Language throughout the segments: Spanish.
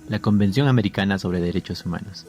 La Convención Americana sobre Derechos Humanos.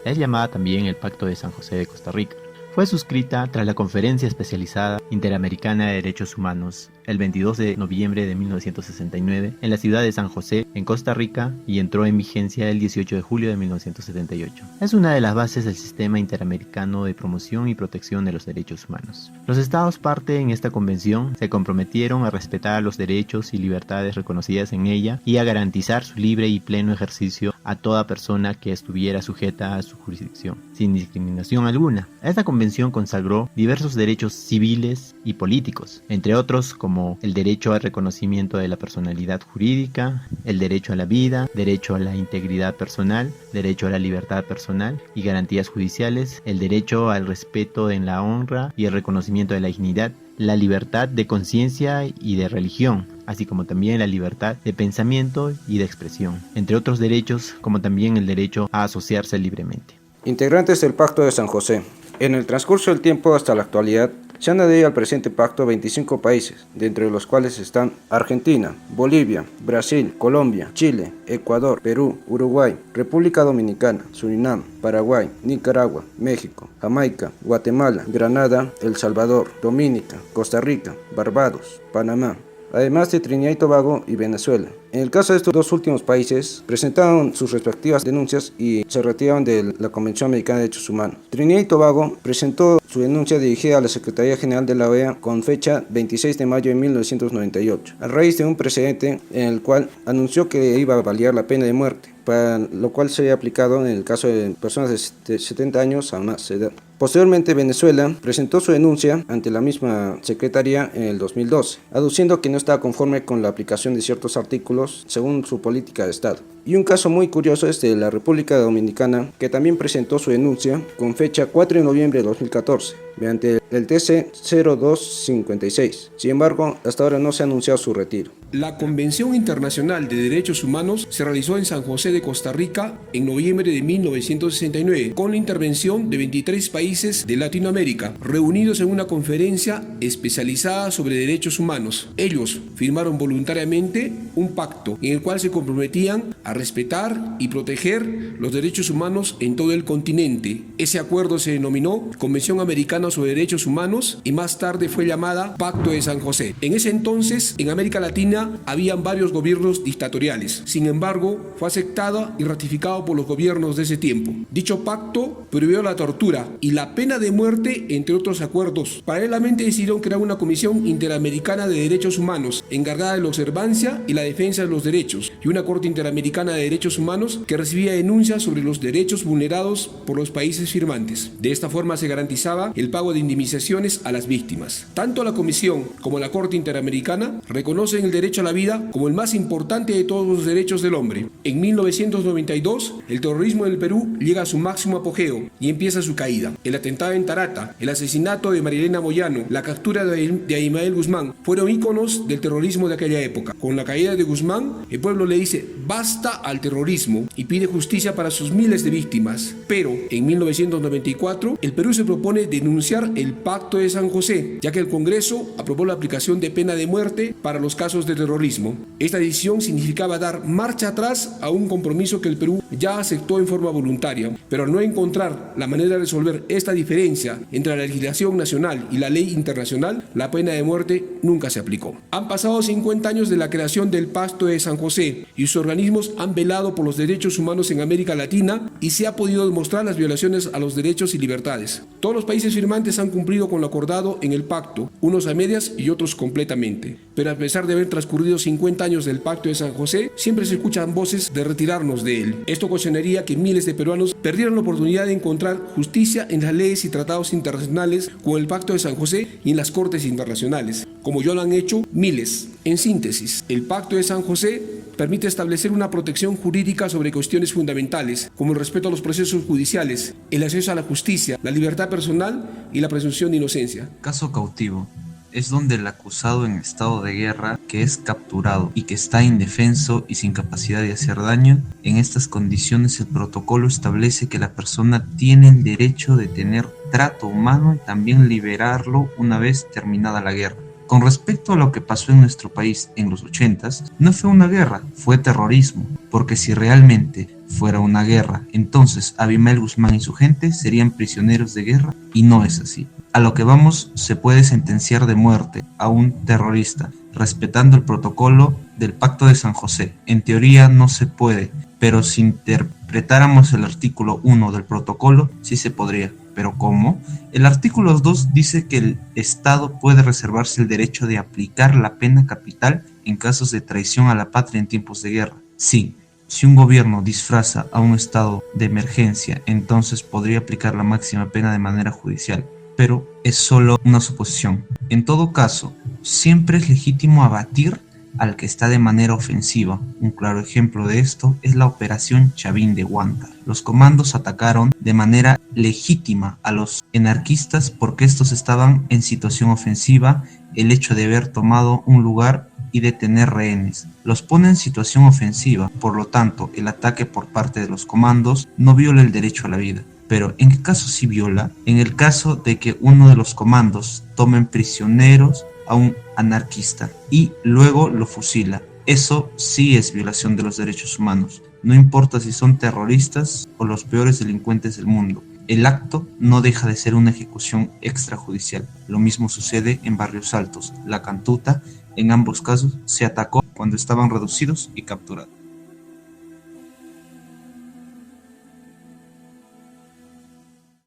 Es llamada también el Pacto de San José de Costa Rica. Fue suscrita tras la Conferencia Especializada Interamericana de Derechos Humanos el 22 de noviembre de 1969 en la ciudad de San José, en Costa Rica, y entró en vigencia el 18 de julio de 1978. Es una de las bases del Sistema Interamericano de Promoción y Protección de los Derechos Humanos. Los estados parte en esta convención se comprometieron a respetar los derechos y libertades reconocidas en ella y a garantizar su libre y pleno ejercicio a toda persona que estuviera sujeta a su jurisdicción, sin discriminación alguna. Esta convención consagró diversos derechos civiles y políticos, entre otros como el derecho al reconocimiento de la personalidad jurídica, el derecho a la vida, derecho a la integridad personal, derecho a la libertad personal y garantías judiciales, el derecho al respeto en la honra y el reconocimiento de la dignidad, la libertad de conciencia y de religión, así como también la libertad de pensamiento y de expresión, entre otros derechos como también el derecho a asociarse libremente. Integrantes del Pacto de San José. En el transcurso del tiempo hasta la actualidad, se han adherido al presente pacto 25 países, dentro de los cuales están Argentina, Bolivia, Brasil, Colombia, Chile, Ecuador, Perú, Uruguay, República Dominicana, Surinam, Paraguay, Nicaragua, México, Jamaica, Guatemala, Granada, El Salvador, Dominica, Costa Rica, Barbados, Panamá, además de Trinidad y Tobago y Venezuela. En el caso de estos dos últimos países, presentaron sus respectivas denuncias y se retiraron de la Convención Americana de Derechos Humanos. Trinidad y Tobago presentó su denuncia dirigida a la Secretaría General de la OEA con fecha 26 de mayo de 1998, a raíz de un precedente en el cual anunció que iba a validar la pena de muerte, para lo cual sería aplicado en el caso de personas de 70 años a más edad. Posteriormente, Venezuela presentó su denuncia ante la misma Secretaría en el 2012, aduciendo que no estaba conforme con la aplicación de ciertos artículos según su política de Estado. Y un caso muy curioso es de la República Dominicana, que también presentó su denuncia con fecha 4 de noviembre de 2014, mediante el TC 0256. Sin embargo, hasta ahora no se ha anunciado su retiro. La Convención Internacional de Derechos Humanos se realizó en San José de Costa Rica en noviembre de 1969, con la intervención de 23 países de Latinoamérica, reunidos en una conferencia especializada sobre derechos humanos. Ellos firmaron voluntariamente un pacto en el cual se comprometían a respetar y proteger los derechos humanos en todo el continente. Ese acuerdo se denominó Convención Americana sobre Derechos Humanos y más tarde fue llamada Pacto de San José. En ese entonces, en América Latina, habían varios gobiernos dictatoriales. Sin embargo, fue aceptada y ratificado por los gobiernos de ese tiempo. Dicho pacto prohibió la tortura y la pena de muerte, entre otros acuerdos. Paralelamente decidieron crear una Comisión Interamericana de Derechos Humanos, encargada de la observancia y la defensa de los derechos, y una Corte Interamericana de Derechos Humanos que recibía denuncias sobre los derechos vulnerados por los países firmantes. De esta forma se garantizaba el pago de indemnizaciones a las víctimas. Tanto la Comisión como la Corte Interamericana reconocen el derecho a la vida como el más importante de todos los derechos del hombre. En 1992, el terrorismo en el Perú llega a su máximo apogeo y empieza su caída. El atentado en Tarata, el asesinato de Marilena Moyano, la captura de Abimael Guzmán fueron íconos del terrorismo de aquella época. Con la caída de Guzmán, el pueblo le dice basta al terrorismo y pide justicia para sus miles de víctimas. Pero en 1994, el Perú se propone denunciar el Pacto de San José, ya que el Congreso aprobó la aplicación de pena de muerte para los casos de terrorismo. Esta decisión significaba dar marcha atrás a un compromiso que el Perú ya aceptó en forma voluntaria, pero al no encontrar la manera de resolver esta diferencia entre la legislación nacional y la ley internacional, la pena de muerte nunca se aplicó. Han pasado 50 años de la creación del Pacto de San José y sus organismos han velado por los derechos humanos en América Latina y se ha podido demostrar las violaciones a los derechos y libertades. Todos los países firmantes han cumplido con lo acordado en el pacto, unos a medias y otros completamente. Pero a pesar de haber transcurrido 50 años del Pacto de San José, siempre se escuchan voces de retirarnos de él. Esto ocasionaría que miles de peruanos perdieran la oportunidad de encontrar justicia en las leyes y tratados internacionales como el Pacto de San José y en las cortes internacionales, como ya lo han hecho miles. En síntesis, el Pacto de San José permite establecer una protección jurídica sobre cuestiones fundamentales, como el respeto a los procesos judiciales, el acceso a la justicia, la libertad personal y la presunción de inocencia. Caso cautivo. Es donde el acusado en estado de guerra, que es capturado y que está indefenso y sin capacidad de hacer daño, en estas condiciones el protocolo establece que la persona tiene el derecho de tener trato humano y también liberarlo una vez terminada la guerra. Con respecto a lo que pasó en nuestro país en los 80s, no fue una guerra, fue terrorismo, porque si realmente fuera una guerra, entonces Abimael Guzmán y su gente serían prisioneros de guerra, y no es así. A lo que vamos, se puede sentenciar de muerte a un terrorista, respetando el protocolo del Pacto de San José. En teoría no se puede, pero si interpretáramos el artículo 1 del protocolo, sí se podría. ¿Pero cómo? El artículo 2 dice que el Estado puede reservarse el derecho de aplicar la pena capital en casos de traición a la patria en tiempos de guerra. Sí, si un gobierno disfraza a un estado de emergencia, entonces podría aplicar la máxima pena de manera judicial, pero es solo una suposición. En todo caso, siempre es legítimo abatir al que está de manera ofensiva. Un claro ejemplo de esto es la Operación Chavín de Huanta. Los comandos atacaron de manera legítima a los anarquistas porque estos estaban en situación ofensiva. El hecho de haber tomado un lugar y de tener rehenes los pone en situación ofensiva, por lo tanto el ataque por parte de los comandos no viola el derecho a la vida. Pero ¿en qué caso sí viola? En el caso de que uno de los comandos tomen prisioneros a un anarquista y luego lo fusila. Eso sí es violación de los derechos humanos, no importa si son terroristas o los peores delincuentes del mundo. El acto no deja de ser una ejecución extrajudicial. Lo mismo sucede en Barrios Altos, La Cantuta. En ambos casos se atacó cuando estaban reducidos y capturados.